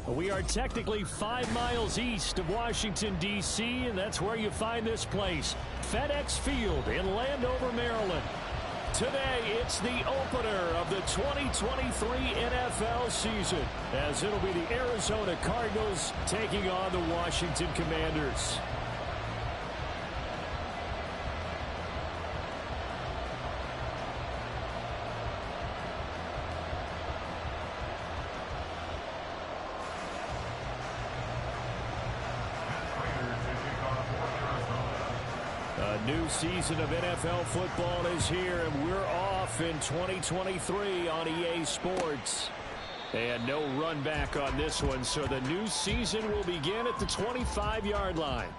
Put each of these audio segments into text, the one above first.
We are technically 5 miles east of Washington, D.C., and that's where you find this place, FedEx Field in Landover, Maryland. Today, it's the opener of the 2023 NFL season, as it'll be the Arizona Cardinals taking on the Washington Commanders. A new season of NFL football is here, and we're off in 2023 on EA Sports. And no run back on this one, so the new season will begin at the 25-yard line.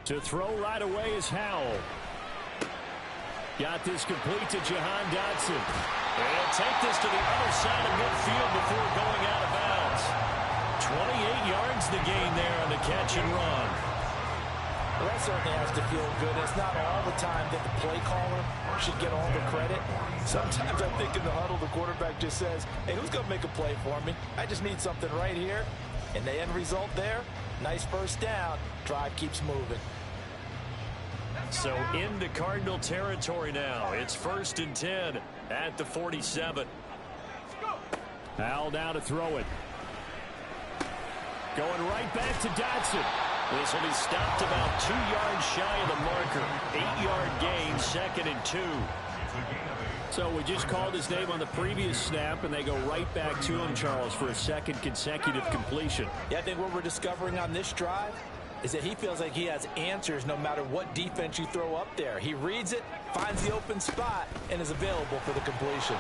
To throw right away is Howell. Got this complete to Jahan Dotson. They'll take this to the other side of midfield before going out of bounds. 28 yards the gain there on the catch and run. Well, that certainly has to feel good. It's not all the time that the play caller should get all the credit. Sometimes I think in the huddle, the quarterback just says, hey, who's going to make a play for me? I just need something right here. And the end result there, nice first down. Drive keeps moving. So into Cardinal territory now. It's 1st and 10 at the 47. Howell now to throw it. Going right back to Dotson. This will be stopped about 2 yards shy of the marker. 8-yard gain, 2nd and 2. So we just called his name on the previous snap, and they go right back to him, Charles, for a second consecutive completion. Yeah, I think what we're discovering on this drive is that he feels like he has answers no matter what defense you throw up there. He reads it, finds the open spot, and is available for the completion.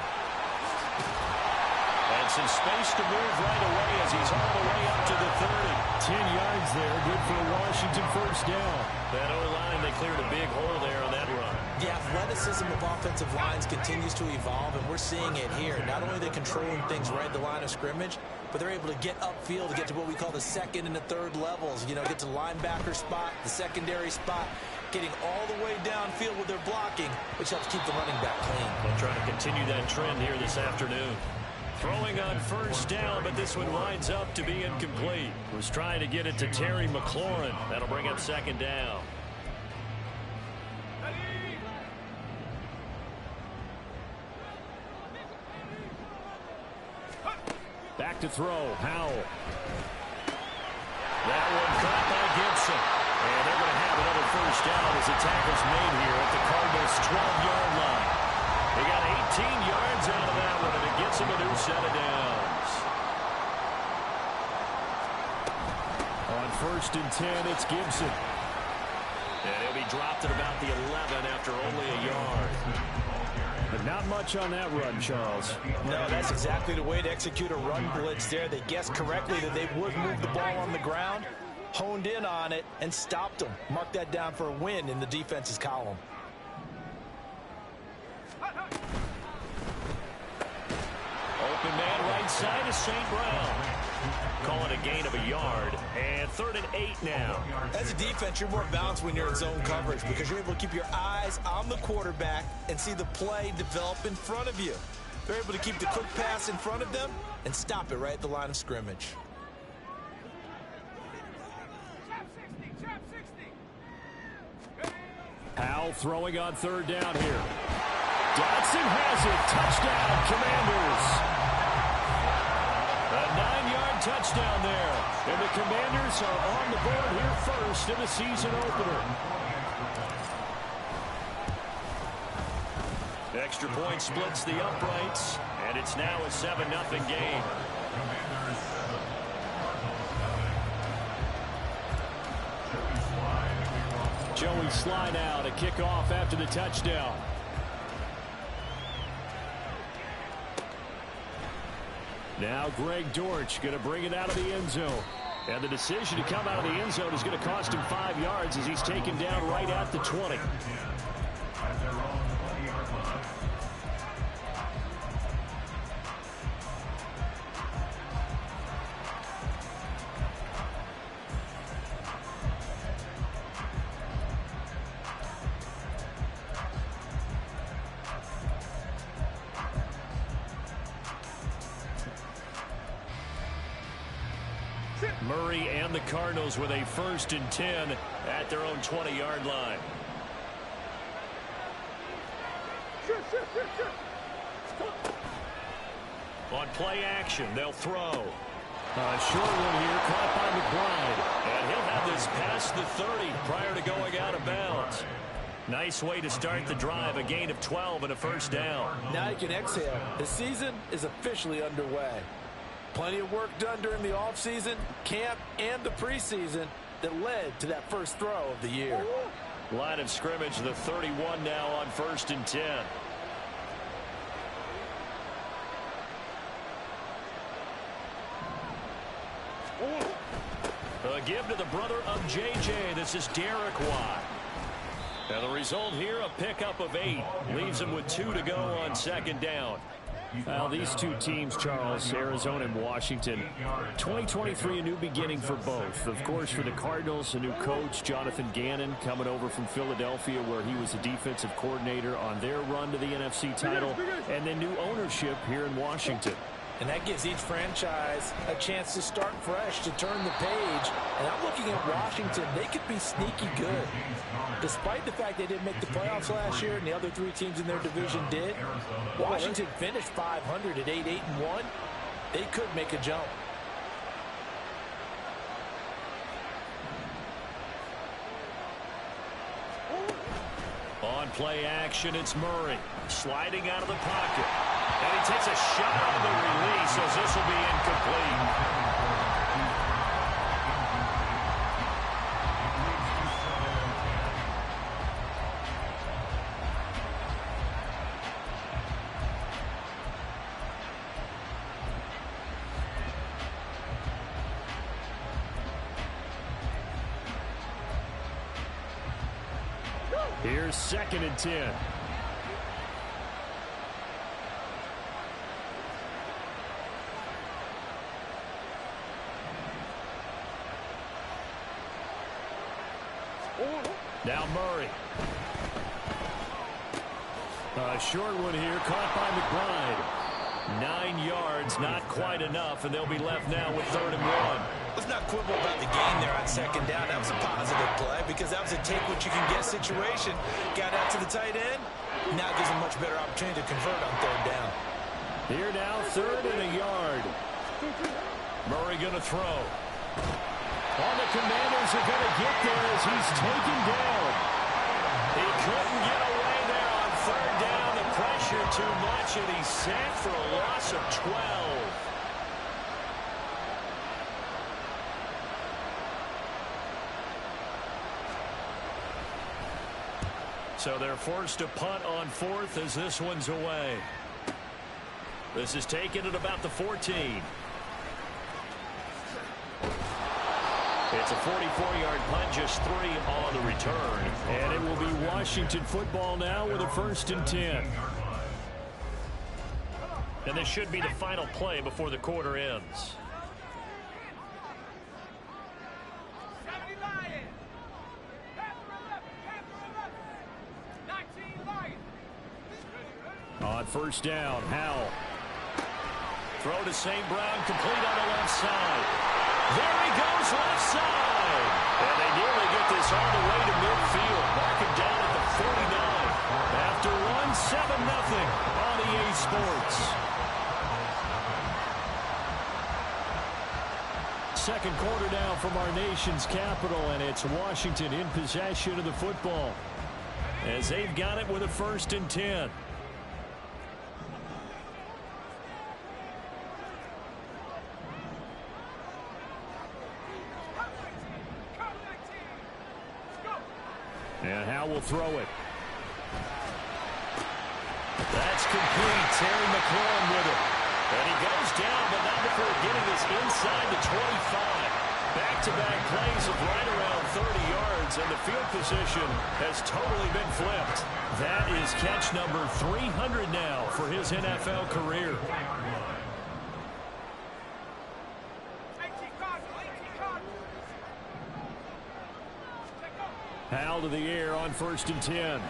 And some space to move right away as he's all the way up to the 30. 10 yards there, good for a Washington first down. That O-line, they cleared a big hole there on that run. The athleticism of offensive lines continues to evolve, and we're seeing it here. Not only are they controlling things right at the line of scrimmage, but they're able to get upfield to get to what we call the 2nd and the 3rd levels. You know, get to linebacker spot, the secondary spot, getting all the way downfield with their blocking, which helps keep the running back clean. They'll try to continue that trend here this afternoon. Throwing on first down, but this one winds up to be incomplete. Was trying to get it to Terry McLaurin. That'll bring up 2nd down. Back to throw, Howell. That one caught by Gibson. And they're going to have another first down as the tackle's made here at the Cardinals' 12-yard line. They got 18 yards out of that one, and it gets them a new set of downs. On 1st and 10, it's Gibson. And he'll be dropped at about the 11 after only a yard. But not much on that run, Charles. No, that's exactly the way to execute a run blitz there. They guessed correctly that they would move the ball on the ground, honed in on it, and stopped them. Mark that down for a win in the defense's column. Open man right side is St. Brown. Call it a gain of a yard. And 3rd and 8 now. As a defense, you're more balanced when you're in zone coverage because you're able to keep your eyes on the quarterback and see the play develop in front of you. They're able to keep the quick pass in front of them and stop it right at the line of scrimmage. Howell throwing on 3rd down here. Dotson has it. Touchdown, Commanders. A 9-yard touchdown there. And the Commanders are on the board here first in the season opener. Extra point splits the uprights, and it's now a 7-0 game. Joey Slye now to kick off after the touchdown. Now Greg Dortch going to bring it out of the end zone. And the decision to come out of the end zone is going to cost him 5 yards as he's taken down right at the 20. Murray and the Cardinals with a 1st and 10 at their own 20-yard line. On play action, they'll throw. A short one here, caught by McBride. And he'll have this past the 30 prior to going out of bounds. Nice way to start the drive, a gain of 12 and a 1st down. Now you can exhale. The season is officially underway. Plenty of work done during the offseason, camp, and the preseason that led to that first throw of the year. Line of scrimmage, the 31 now on 1st and 10. A give to the brother of J.J. This is Derek Watt. And the result here, a pickup of 8. Leaves him with 2 to go on 2nd down. Well, these two teams, Charles, Arizona and Washington, 2023, a new beginning for both. Of course, for the Cardinals, a new coach, Jonathan Gannon, coming over from Philadelphia, where he was a defensive coordinator on their run to the NFC title, and then new ownership here in Washington. And that gives each franchise a chance to start fresh, to turn the page. And I'm looking at Washington. They could be sneaky good. Despite the fact they didn't make the playoffs last year and the other 3 teams in their division did, Washington finished 500 at 8-1. They could make a jump. On play action, it's Murray sliding out of the pocket. And he takes a shot on the release as this will be incomplete. Here's 2nd and 10. Now Murray. A short one here, caught by McBride. 9 yards, not quite enough, and they'll be left now with 3rd and 1. Let's not quibble about the gain there on 2nd down. That was a positive play because that was a take-what-you-can-get situation. Got out to the tight end. Now gives him much better opportunity to convert on 3rd down. Here now, 3rd and a yard. Murray going to throw. The Commanders are going to get there as he's taken down. He couldn't get away there on 3rd down. The pressure too much, and he's sacked for a loss of 12. So they're forced to punt on 4th as this one's away. This is taken at about the 14. It's a 44-yard punt, just 3 on the return. And it will be Washington football now with a 1st and 10. And this should be the final play before the quarter ends. On 1st down, Howell. Throw to St. Brown, complete on the left side. There he goes, left side. And they nearly get this all the way to midfield. Mark him down at the 49. After one, 7-0 on EA Sports. Second quarter now from our nation's capital, and it's Washington in possession of the football as they've got it with a 1st and 10. And Howe will throw it. That's complete. Terry McLaurin with it. And he goes down, but not before getting this inside the 25. Back-to-back plays of right around 30 yards, and the field position has totally been flipped. That is catch number 300 now for his NFL career. Howell to the air on 1st and 10.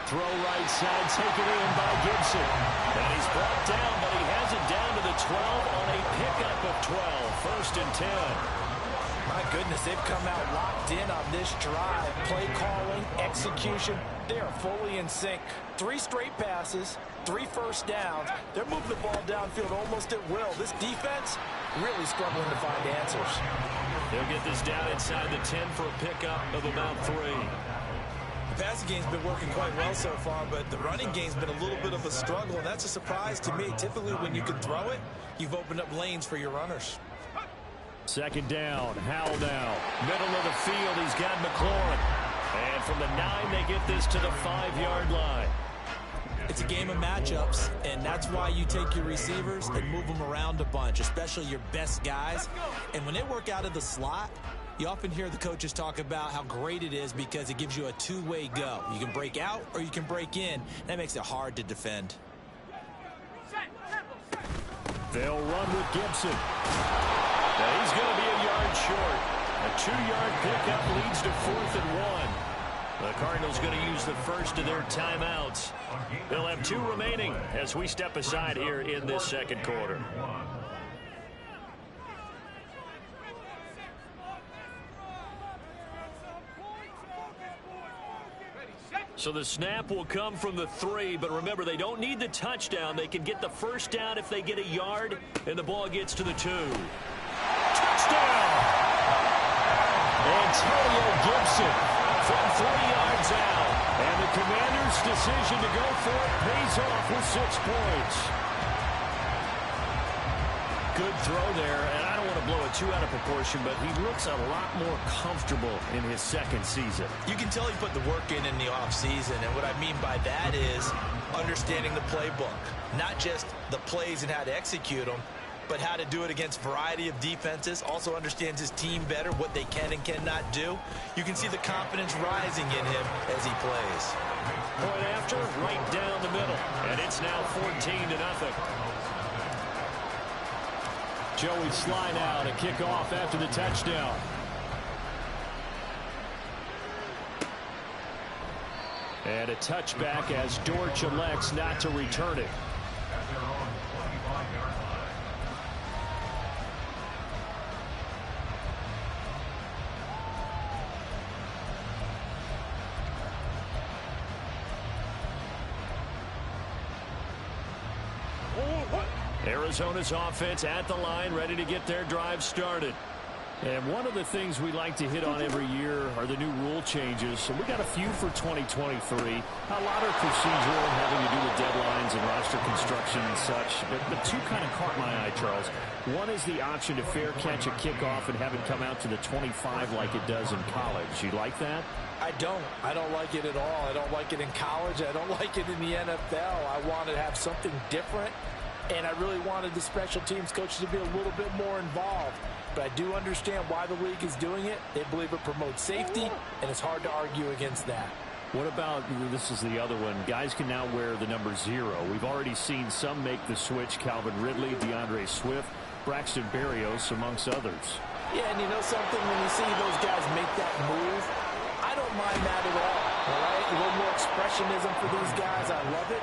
Throw right side, taken in by Gibson. And he's brought down, but he has it down to the 12 on a pickup of 12. 1st and 10. My goodness, they've come out locked in on this drive. Play calling, execution, they are fully in sync. 3 straight passes, 3 first downs. They're moving the ball downfield almost at will. This defense really struggling to find answers. They'll get this down inside the 10 for a pickup of about 3. The passing game's been working quite well so far, but the running game's been a little bit of a struggle, and that's a surprise to me. Typically, when you can throw it, you've opened up lanes for your runners. 2nd down, Howell now. Middle of the field, he's got McLaurin. And from the 9, they get this to the 5-yard line. It's a game of matchups, and that's why you take your receivers and move them around a bunch, especially your best guys. And when they work out of the slot, you often hear the coaches talk about how great it is because it gives you a two-way go. You can break out or you can break in. That makes it hard to defend. They'll run with Gibson. Now he's going to be a yard short. A 2-yard pickup leads to 4th and 1. The Cardinals going to use the first of their timeouts. They'll have 2 remaining as we step aside here in this 2nd quarter. So the snap will come from the 3, but remember, they don't need the touchdown. They can get the first down if they get a yard, and the ball gets to the 2. Touchdown! Antonio Gibson from 3 yards out. And the Commanders' decision to go for it pays off with 6 points. Good throw there, and I don't want to blow it too out of proportion, but he looks a lot more comfortable in his 2nd season. You can tell he put the work in the offseason, and what I mean by that is understanding the playbook. Not just the plays and how to execute them, but how to do it against a variety of defenses. Also understands his team better, what they can and cannot do. You can see the confidence rising in him as he plays. Point after, right down the middle, and it's now 14-0. Joey Sly now to kick off after the touchdown. And a touchback as Dortch elects not to return it. Arizona's offense at the line, ready to get their drive started. And one of the things we like to hit on every year are the new rule changes. So we got a few for 2023. A lot are procedural, having to do with deadlines and roster construction and such. But 2 kind of caught my eye, Charles. One is the option to fair catch a kickoff and have it come out to the 25 like it does in college. You like that? I don't like it at all. I don't like it in college. I don't like it in the NFL. I want to have something different. And I really wanted the special teams coaches to be a little bit more involved. But I do understand why the league is doing it. They believe it promotes safety, and it's hard to argue against that. What about, this is the other one, guys can now wear the number 0. We've already seen some make the switch. Calvin Ridley, DeAndre Swift, Braxton Berrios, amongst others. Yeah, and you know something? When you see those guys make that move, I don't mind that at all. All right? A little more expressionism for these guys. I love it.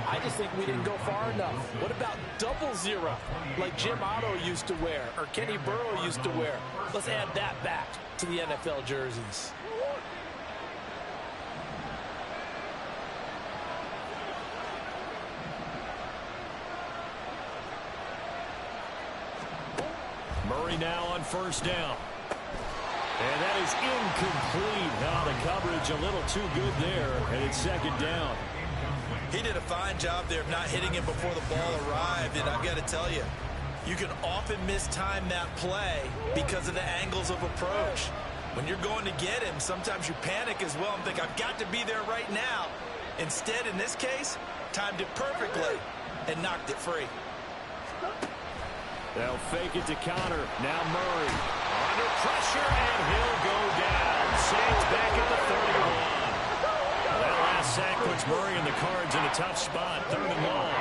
I just think we didn't go far enough. What about 00, like Jim Otto used to wear or Kenny Burrow used to wear? Let's add that back to the NFL jerseys. Murray now on 1st down. And that is incomplete. Now the coverage a little too good there, and it's 2nd down. He did a fine job there of not hitting him before the ball arrived, and I've got to tell you, you can often mistime that play because of the angles of approach. When you're going to get him, sometimes you panic as well and think, I've got to be there right now. Instead, in this case, timed it perfectly and knocked it free. They'll fake it to counter. Now Murray. Under pressure, and he'll go down. Saints back at the 31. That last sack puts Murray and the Cards in a tough spot. 3rd and long.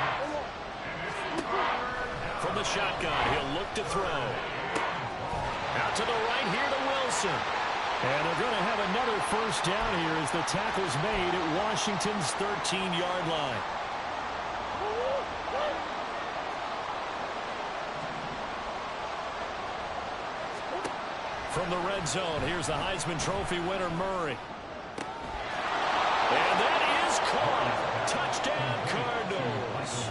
From the shotgun, he'll look to throw. Out to the right here to Wilson. And they're going to have another first down here as the tackle's made at Washington's 13-yard line. From the red zone, here's the Heisman Trophy winner, Murray. And that is caught. Touchdown, Cardinals.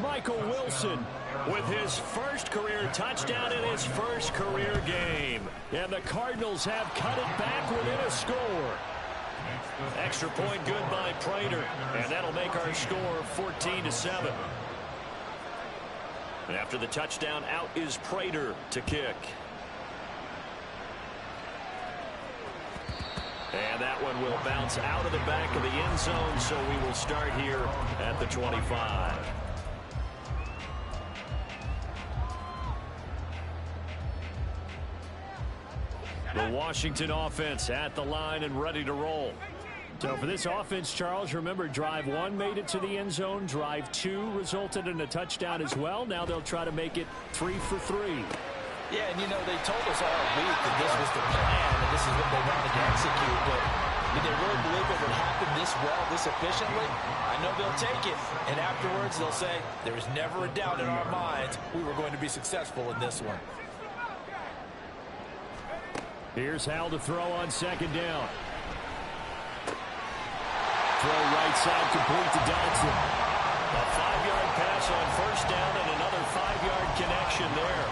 Michael Wilson with his first career touchdown in his first career game. And the Cardinals have cut it back within a score. Extra point good by Prater. And that'll make our score 14-7. And after the touchdown, out is Prater to kick. And that one will bounce out of the back of the end zone, so we will start here at the 25. The Washington offense at the line and ready to roll. So for this offense, Charles, remember, drive 1 made it to the end zone. Drive 2 resulted in a touchdown as well. Now they'll try to make it 3 for 3. Yeah, and you know, they told us all week that this was the plan and this is what they wanted to execute, but did they really believe it would happen this well, this efficiently? I know they'll take it, and afterwards they'll say, there is never a doubt in our minds we were going to be successful in this one. Here's Howell to throw on 2nd down. Throw right side complete to Dodson. A 5-yard pass on 1st down and another 5-yard connection there.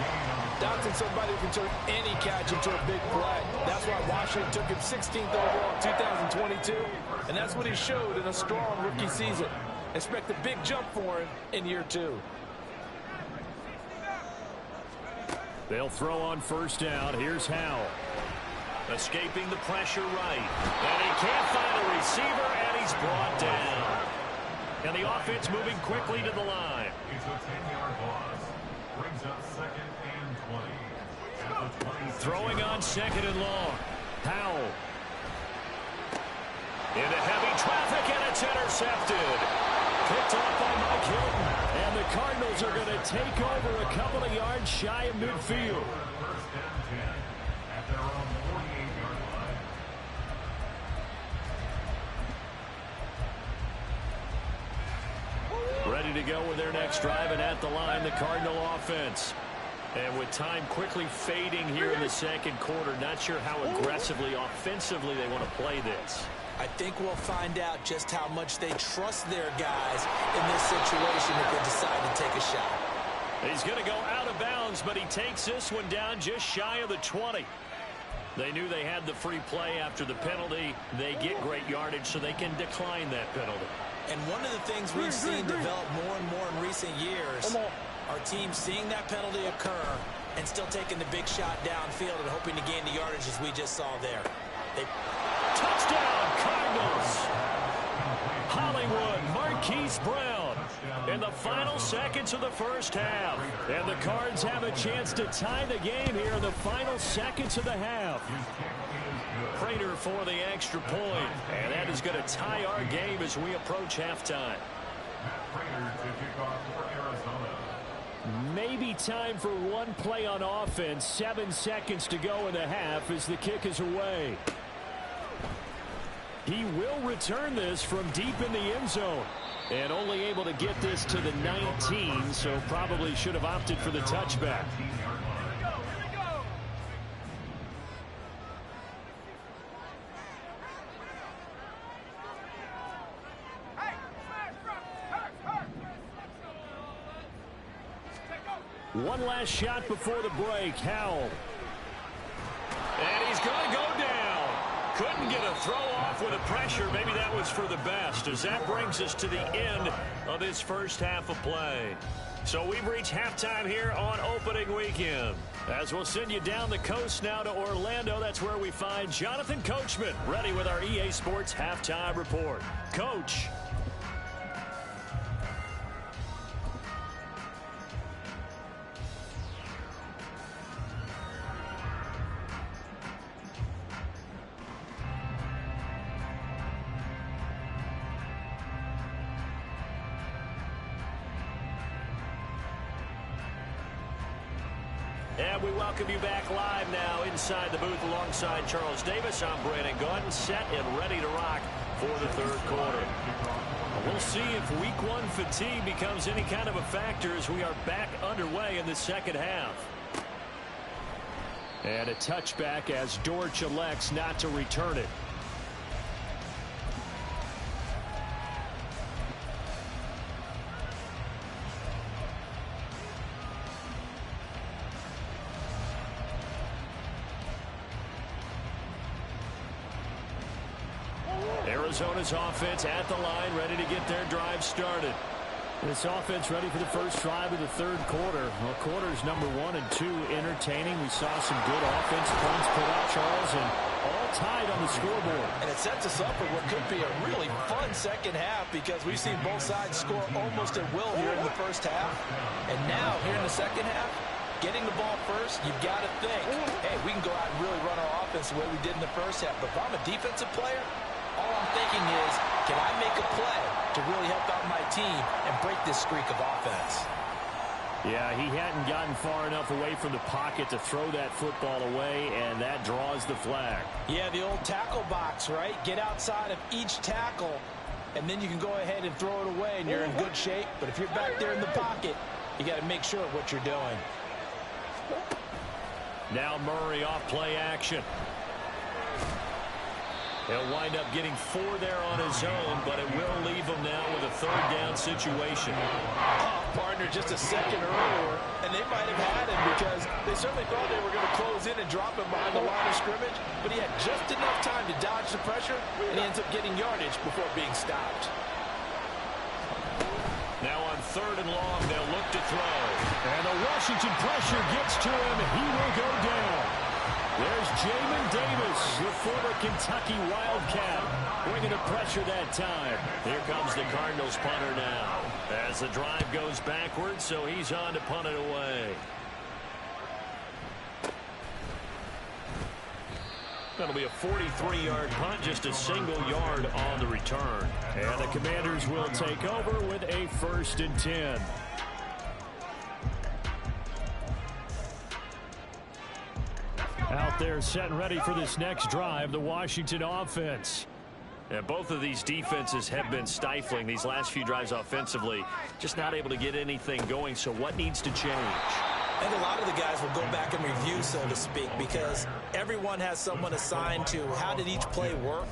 Dodson's somebody who can turn any catch into a big play. That's why Washington took him 16th overall in 2022, and that's what he showed in a strong rookie season. Expect a big jump for him in year 2. They'll throw on 1st down. Here's Howell. Escaping the pressure right. And he can't find a receiver, and he's brought down. And the offense moving quickly to the line. It's a 10-yard loss. Brings up 2nd and 20. Throwing on 2nd and long. Howell. Into heavy traffic, and it's intercepted. Picked off by Mike Hilton. And the Cardinals are going to take over a couple of yards shy of midfield. 1st and 10 at their own 48-yard line. Ready to go with their next drive, and at the line, the Cardinal offense. And with time quickly fading here in the 2nd quarter, not sure how aggressively, offensively they want to play this. I think we'll find out just how much they trust their guys in this situation if they decide to take a shot. He's going to go out of bounds, but he takes this one down just shy of the 20. They knew they had the free play after the penalty. They get great yardage, so they can decline that penalty. And one of the things we've seen develop more and more in recent years are teams seeing that penalty occur and still taking the big shot downfield and hoping to gain the yardage as we just saw there. Touchdown, Cardinals! Hollywood, Marquise Brown in the final seconds of the 1st half. And the Cards have a chance to tie the game here in the final seconds of the half. Prater for the extra point, and that is going to tie our game as we approach halftime. Maybe time for one play on offense. 7 seconds to go in the half as the kick is away. He will return this from deep in the end zone. And only able to get this to the 19, so probably should have opted for the touchback. One last shot before the break. Howell. And he's going to go down. Couldn't get a throw off with the pressure. Maybe that was for the best, as that brings us to the end of this 1st half of play. So we've reached halftime here on opening weekend. As we'll send you down the coast now to Orlando, that's where we find Jonathan Coachman ready with our EA Sports Halftime Report. Coach. And we welcome you back live now inside the booth alongside Charles Davis. I'm Brandon Gaudin, set and ready to rock for the third quarter. We'll see if week one fatigue becomes any kind of a factor as we are back underway in the second half. And a touchback as Dortch elects not to return it. Arizona's offense at the line, ready to get their drive started. This offense ready for the first drive of the third quarter. Well, quarters number 1 and 2 entertaining. We saw some good offense points put up, Charles, and all tied on the scoreboard. And it sets us up for what could be a really fun second half because we've seen both sides score almost at will here in the first half. And now, here in the second half, getting the ball first, you've got to think, hey, we can go out and really run our offense the way we did in the first half. But if I'm a defensive player, all I'm thinking is, can I make a play to really help out my team and break this streak of offense? Yeah, he hadn't gotten far enough away from the pocket to throw that football away, and that draws the flag. Yeah, the old tackle box, right? Get outside of each tackle, and then you can go ahead and throw it away, and you're in good shape. But if you're back there in the pocket, you got to make sure of what you're doing. Now Murray off play action. He'll wind up getting 4 there on his own, but it will leave him now with a third down situation. Partner just a second earlier, and they might have had him because they certainly thought they were going to close in and drop him behind the line of scrimmage, but he had just enough time to dodge the pressure, and he ends up getting yardage before being stopped. Now on third and long, they'll look to throw. And the Washington pressure gets to him. He will go down. There's Jamin Davis, the former Kentucky Wildcat, bringing the pressure that time. Here comes the Cardinals punter now as the drive goes backwards, so he's on to punt it away. That'll be a 43-yard punt, just a single yard on the return. And the Commanders will take over with a 1st and 10. Out there set and ready for this next drive, the Washington offense. And both of these defenses have been stifling these last few drives offensively. Just not able to get anything going, so what needs to change? And a lot of the guys will go back and review, so to speak, because everyone has someone assigned to how did each play work.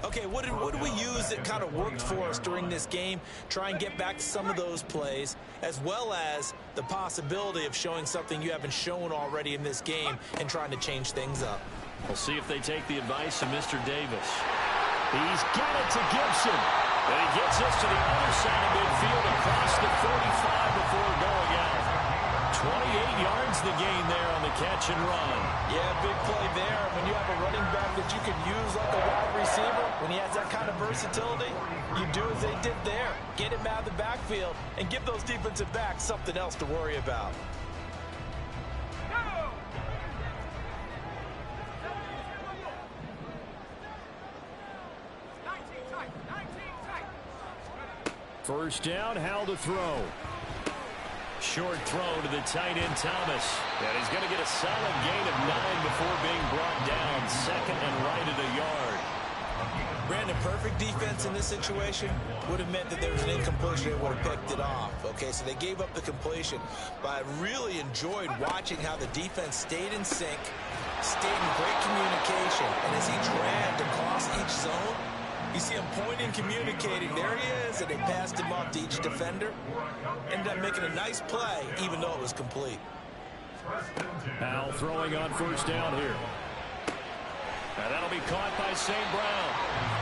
Okay, what did we use that kind of worked for us during this game? Try and get back to some of those plays, as well as the possibility of showing something you haven't shown already in this game and trying to change things up. We'll see if they take the advice of Mr. Davis. He's got it to Gibson. And he gets us to the other side of midfield across the 45 before going out. 28 yards the gain there on the catch and run. Yeah, big play there. When you have a running back that you can use like a wide receiver, when he has that kind of versatility, you do as they did there. Get him out of the backfield and give those defensive backs something else to worry about. First down, Howell to throw. Short throw to the tight end, Thomas. And he's going to get a solid gain of 9 before being brought down. 2nd and right at a yard. Brandon, perfect defense in this situation would have meant that there was an incompletion. They would have picked it off. Okay, so they gave up the completion. But I really enjoyed watching how the defense stayed in sync, stayed in great communication. And as he dragged across each zone, you see him pointing, communicating. There he is, and they passed him off to each defender. Ended up making a nice play, even though it was complete. Howell throwing on first down here. And that'll be caught by St. Brown.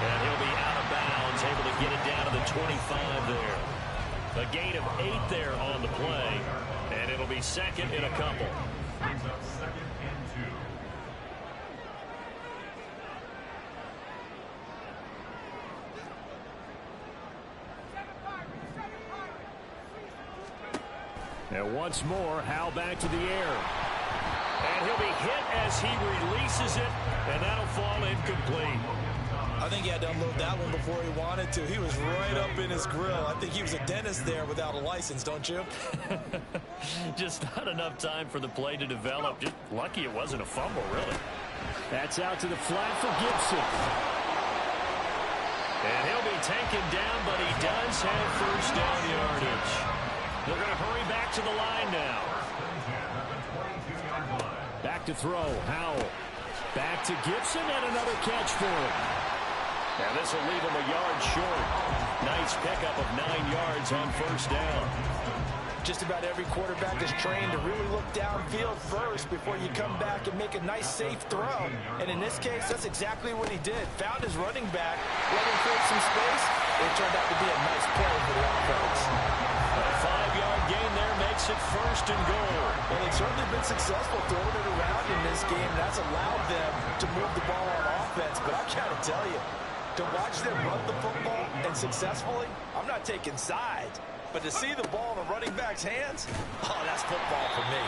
And he'll be out of bounds, able to get it down to the 25 there. A gain of 8 there on the play. And it'll be 2nd and a couple. Brings up 2nd and 2. And once more, Howell back to the air. And he'll be hit as he releases it, and that'll fall incomplete. I think he had to unload that one before he wanted to. He was right up in his grill. I think he was a dentist there without a license, don't you? Just not enough time for the play to develop. Just lucky it wasn't a fumble, really. That's out to the flat for Gibson. And he'll be taken down, but he does have first down yardage. They're going to hurry back to the line now. Back to throw, Howell. Back to Gibson, and another catch for him. And this will leave him a yard short. Nice pickup of 9 yards on first down. Just about every quarterback is trained to really look downfield first before you come back and make a nice, safe throw. And in this case, that's exactly what he did. Found his running back, let him create some space. It turned out to be a nice play for the offense. A 5-yard gain there makes it first and goal. Well, they've certainly been successful throwing it around in this game. That's allowed them to move the ball on offense. But I got to tell you, to watch them run the football and successfully, I'm not taking sides. But to see the ball in the running back's hands, oh, that's football for me.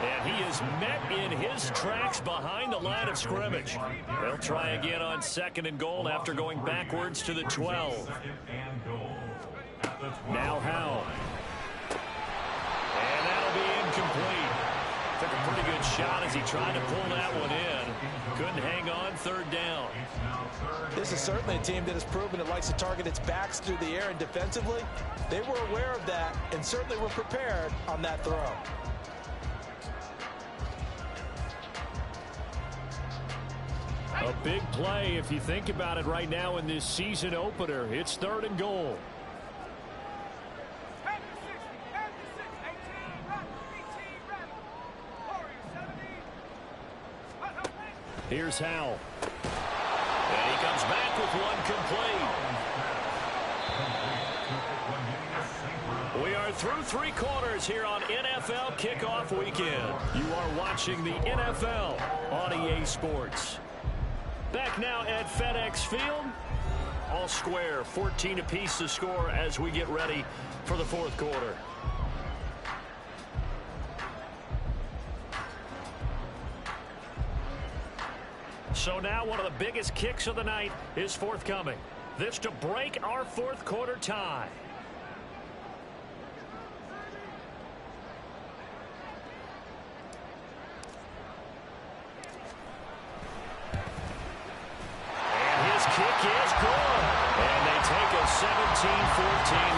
And he is met in his tracks behind the line of scrimmage. They'll try again on second and goal after going backwards to the 12. Now Howell. And that'll be incomplete. Took a pretty good shot as he tried to pull that one in. Couldn't hang on, third down. This is certainly a team that has proven it likes to target its backs through the air, and defensively, they were aware of that and certainly were prepared on that throw. A big play if you think about it right now in this season opener. It's third and goal. Here's Howell. And he comes back with one complete. We are through 3 quarters here on NFL Kickoff Weekend. You are watching the NFL on EA Sports. Back now at FedEx Field. All square, 14 apiece to score as we get ready for the fourth quarter. So now one of the biggest kicks of the night is forthcoming. This to break our fourth quarter tie. And his kick is good. And they take a 17-14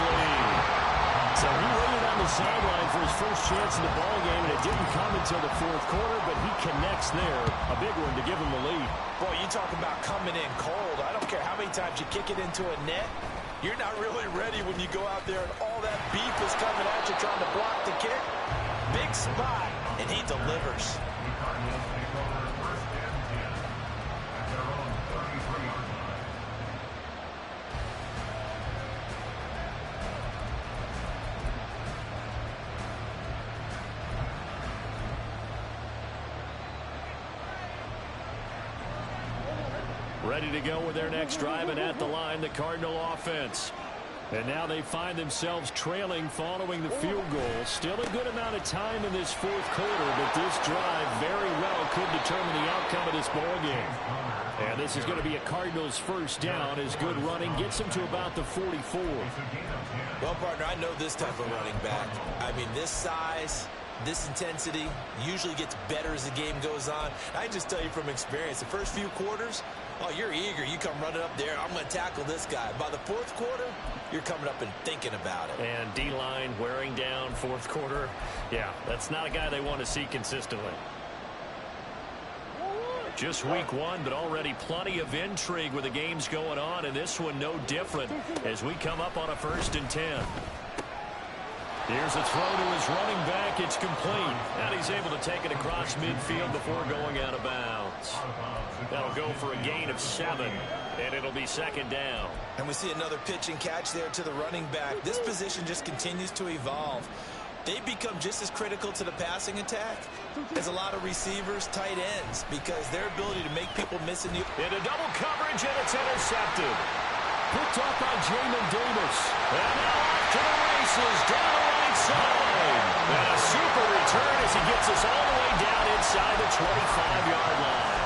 lead. So he waited on the sideline for his first chance in the ballgame, and it didn't come until the fourth quarter, but he connects there. A big one to give him the lead. Boy, you talk about coming in cold. I don't care how many times you kick it into a net. You're not really ready when you go out there and all that beef is coming at you trying to block the kick. Big spot, and he delivers. Ready to go with their next drive, and at the line, the Cardinal offense. And now they find themselves trailing following the field goal. Still a good amount of time in this fourth quarter, but this drive very well could determine the outcome of this ball game. And this is going to be a Cardinals first down as good running gets them to about the 44. Well, partner, I know this type of running back. I mean, this size, this intensity usually gets better as the game goes on. I just tell you from experience, the first few quarters, oh, you're eager. You come running up there. I'm going to tackle this guy. By the fourth quarter, you're coming up and thinking about it. And D-line wearing down fourth quarter. Yeah, that's not a guy they want to see consistently. Just week one, but already plenty of intrigue with the games going on, and this one no different as we come up on a 1st and 10. Here's a throw to his running back. It's complete. And he's able to take it across midfield before going out of bounds. That'll go for a gain of 7, and it'll be second down. And we see another pitch and catch there to the running back. This position just continues to evolve. They become just as critical to the passing attack as a lot of receivers, tight ends, because their ability to make people miss in the... Into double coverage, and it's intercepted. Picked up by Jamin Davis. And now off to the races, down the right side. And a super return as he gets us all the way down inside the 25-yard line.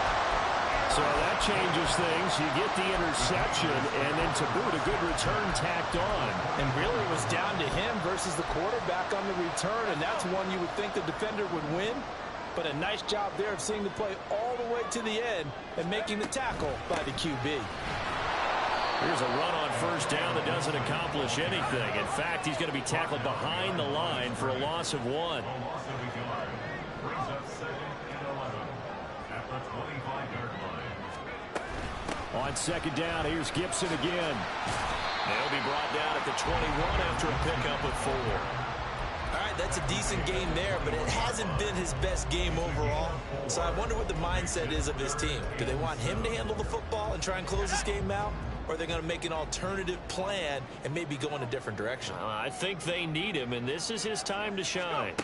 So that changes things. You get the interception, and then to boot, a good return tacked on. And really it was down to him versus the quarterback on the return, and that's one you would think the defender would win. But a nice job there of seeing the play all the way to the end and making the tackle by the QB. Here's a run on first down that doesn't accomplish anything. In fact, he's going to be tackled behind the line for a loss of 1. A loss of a yard. Brings up 2nd and 11 at the 25-yard line. On second down, here's Gibson again. They'll be brought down at the 21 after a pickup of 4. All right, that's a decent game there, but it hasn't been his best game overall. So I wonder what the mindset is of his team. Do they want him to handle the football and try and close this game out? Or are they going to make an alternative plan and maybe go in a different direction? I think they need him, and this is his time to shine.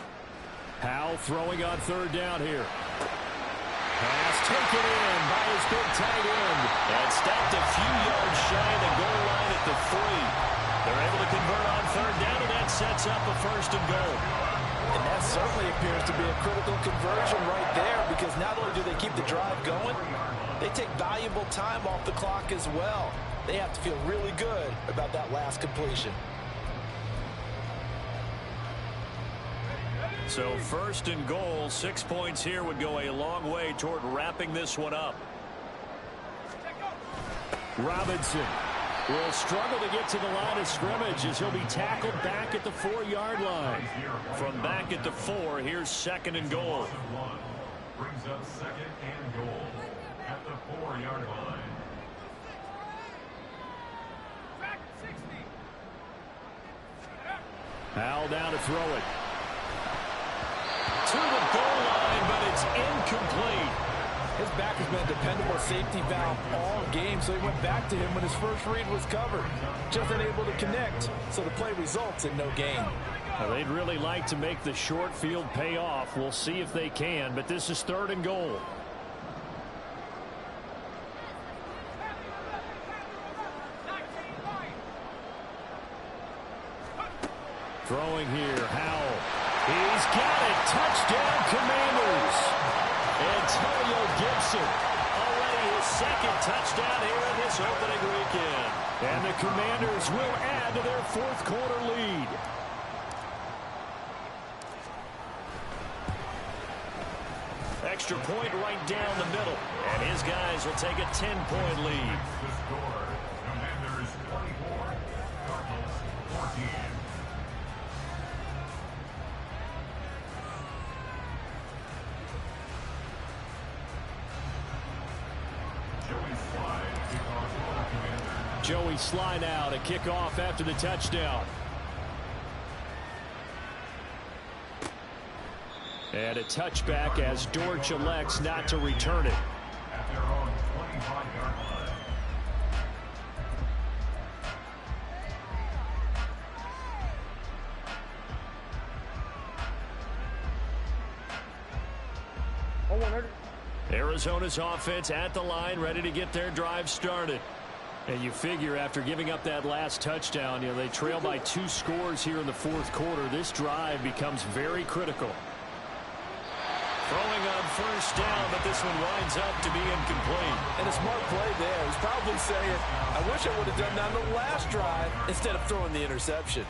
Howell throwing on third down here. Pass taken in by his big tight end. And stopped a few yards shy of the goal line at the 3. They're able to convert on third down, and that sets up a 1st and goal. And that certainly appears to be a critical conversion right there, because not only do they keep the drive going, they take valuable time off the clock as well. They have to feel really good about that last completion. So 1st and goal, 6 points here would go a long way toward wrapping this one up. Robinson will struggle to get to the line of scrimmage as he'll be tackled back at the 4-yard line. From back at the 4, here's 2nd and goal. Brings up 2nd and goal at the 4-yard line. Howell down to throw it. To the goal line, but it's incomplete. His back has been a dependable safety valve all game, so he went back to him when his first read was covered. Just unable to connect, so the play results in no gain. Well, they'd really like to make the short field pay off. We'll see if they can, but this is 3rd and goal. Throwing here, Howell. He's got it. Touchdown, Commanders. Antonio Gibson, already his 2nd touchdown here in this opening weekend. And the Commanders will add to their 4th quarter lead. Extra point right down the middle. And his guys will take a 10-point lead. The score, Commanders 24, Cardinals 14. Joey Sly now to kick off after the touchdown. And a touchback as Dortch elects not to return it. At their own 25-yard line. Arizona's offense at the line, ready to get their drive started. And you figure after giving up that last touchdown, they trail by 2 scores here in the 4th quarter. This drive becomes very critical. Throwing on first down, but this one winds up to be incomplete. And a smart play there. He's probably saying, I wish I would have done that on the last drive instead of throwing the interception.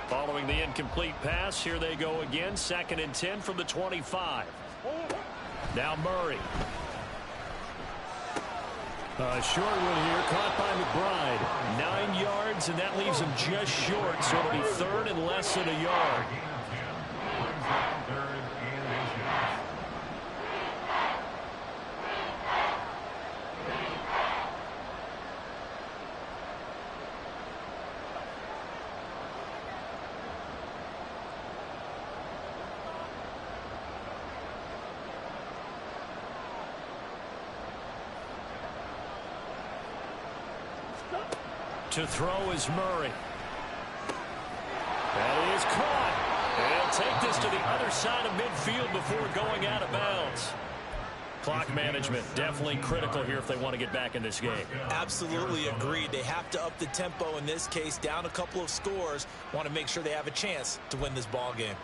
Following the incomplete pass, here they go again. 2nd and 10 from the 25. Now Murray. A short one here, caught by McBride. 9 yards, and that leaves him just short, so it'll be 3rd and less than a yard. To throw is Murray. That is caught. And he'll take this to the other side of midfield before going out of bounds. Clock management, definitely critical here if they want to get back in this game. Absolutely agreed. They have to up the tempo in this case, down a couple of scores. Want to make sure they have a chance to win this ball game.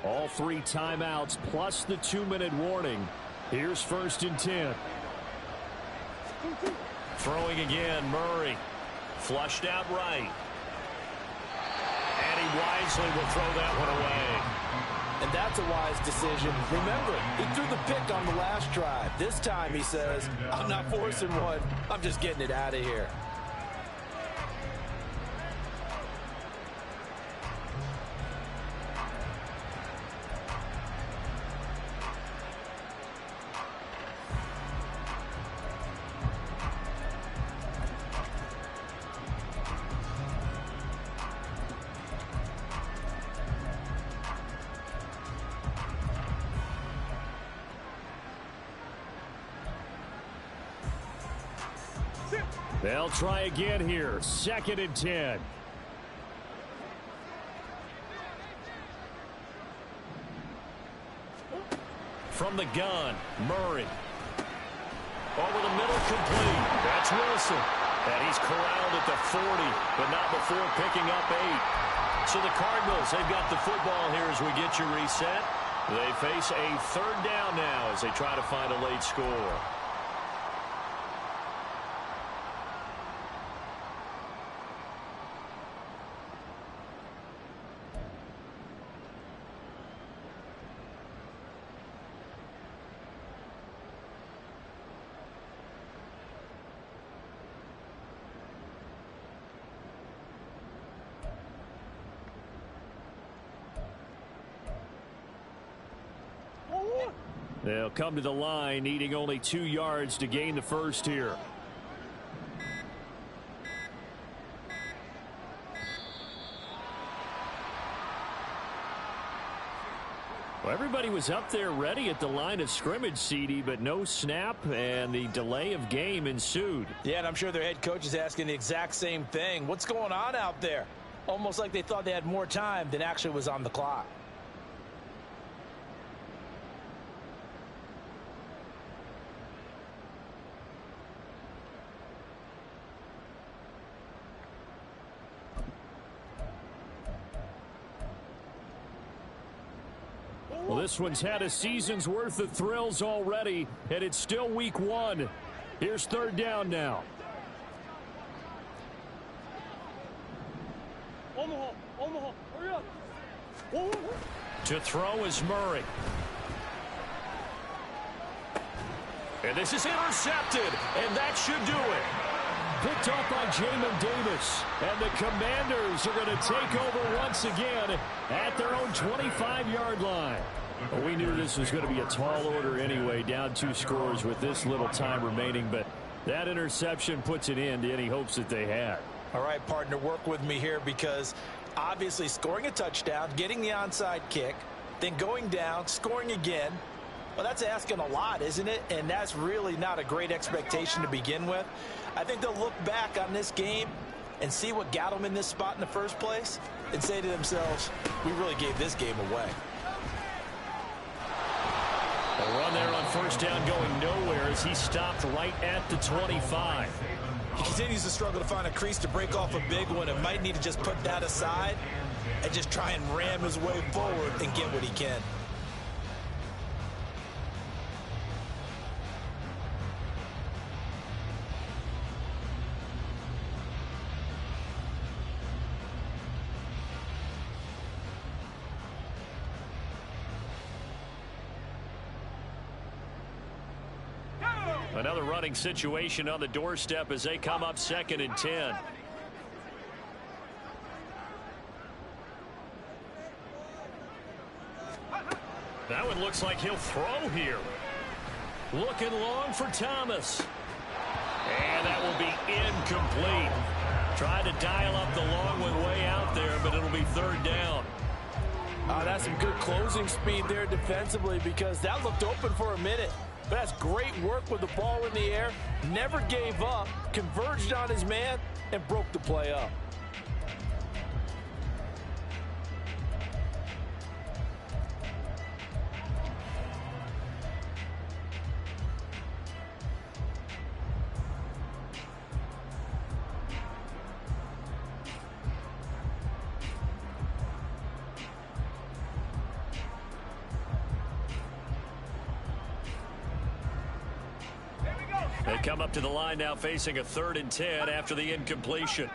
All 3 timeouts plus the 2-minute warning. Here's 1st and 10. Throwing again, Murray. Flushed out right. And he wisely will throw that one away. And that's a wise decision. Remember, he threw the pick on the last drive. This time he says, I'm not forcing one. I'm just getting it out of here. They'll try again here. 2nd and 10. From the gun, Murray. Over the middle, complete. That's Wilson. And he's corralled at the 40, but not before picking up 8. So the Cardinals, they've got the football here as we get you reset. They face a 3rd down now as they try to find a late score. They'll come to the line, needing only 2 yards to gain the first here. Well, everybody was up there ready at the line of scrimmage, CD, but no snap, and the delay of game ensued. Yeah, and I'm sure their head coach is asking the exact same thing. What's going on out there? Almost like they thought they had more time than actually was on the clock. Well, this one's had a season's worth of thrills already, and it's still week 1. Here's 3rd down now. Hurry up. To throw is Murray. And this is intercepted, and that should do it. Picked off by Jamin Davis. And the Commanders are going to take over once again at their own 25-yard line. Well, we knew this was going to be a tall order anyway, down 2 scores with this little time remaining, but that interception puts an end to any hopes that they had. All right, partner, work with me here because obviously scoring a touchdown, getting the onside kick, then going down, scoring again. Well, that's asking a lot, isn't it? And that's really not a great expectation to begin with. I think they'll look back on this game and see what got them in this spot in the first place and say to themselves, we really gave this game away. A run there on 1st down going nowhere as he stopped right at the 25. He continues to struggle to find a crease to break off a big one and might need to just put that aside and just try and ram his way forward and get what he can. Another running situation on the doorstep as they come up 2nd and 10. That one looks like he'll throw here. Looking long for Thomas. And that will be incomplete. Tried to dial up the long one way out there, but it'll be 3rd down. That's some good closing speed there defensively because that looked open for a minute. But that's great work with the ball in the air, never gave up, converged on his man, and broke the play up. They come up to the line now facing a 3rd and 10 after the incompletion.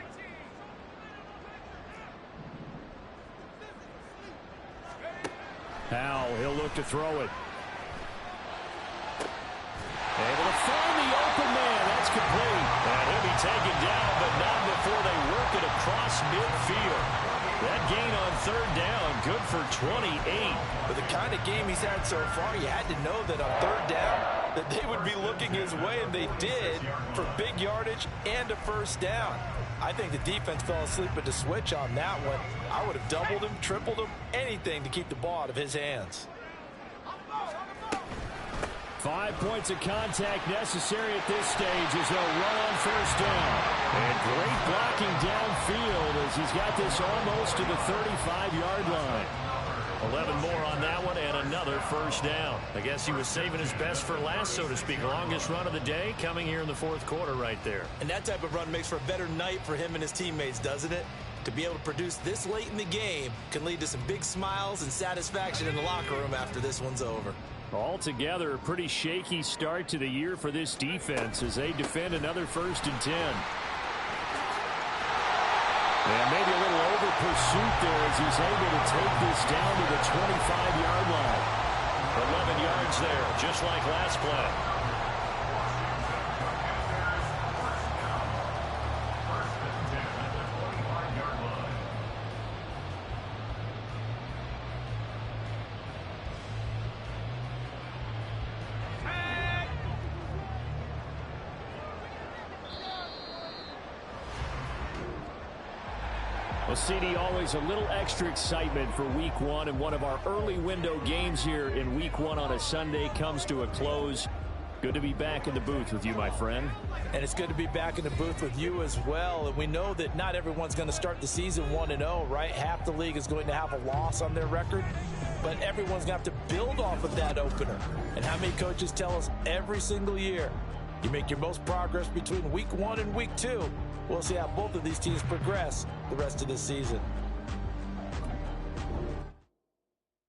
Howell, he'll look to throw it. Able to find the open man. That's complete. And he'll be taken down, but not before they work it across midfield. That gain on 3rd down, good for 28. With the kind of game he's had so far, you had to know that on 3rd down, that they would be looking his way, and they did, for big yardage and a 1st down. I think the defense fell asleep at the switch on that one. I would have doubled him, tripled him, anything to keep the ball out of his hands. 5 points of contact necessary at this stage as they'll run on 1st down. And great blocking downfield as he's got this almost to the 35-yard line. 11 more on that one and another 1st down. I guess he was saving his best for last, so to speak. Longest run of the day coming here in the 4th quarter right there. And that type of run makes for a better night for him and his teammates, doesn't it? To be able to produce this late in the game can lead to some big smiles and satisfaction in the locker room after this one's over. Altogether, a pretty shaky start to the year for this defense as they defend another 1st and 10. And maybe a little over pursuit there as he's able to take this down to the 25-yard line. 11 yards there, just like last play. Well, CD, always a little extra excitement for Week 1, and one of our early window games here in Week 1 on a Sunday comes to a close. Good to be back in the booth with you, my friend. And it's good to be back in the booth with you as well. And we know that not everyone's going to start the season 1-0, right? Half the league is going to have a loss on their record, but everyone's going to have to build off of that opener. And how many coaches tell us every single year, you make your most progress between Week 1 and Week 2. We'll see how both of these teams progress the rest of this season.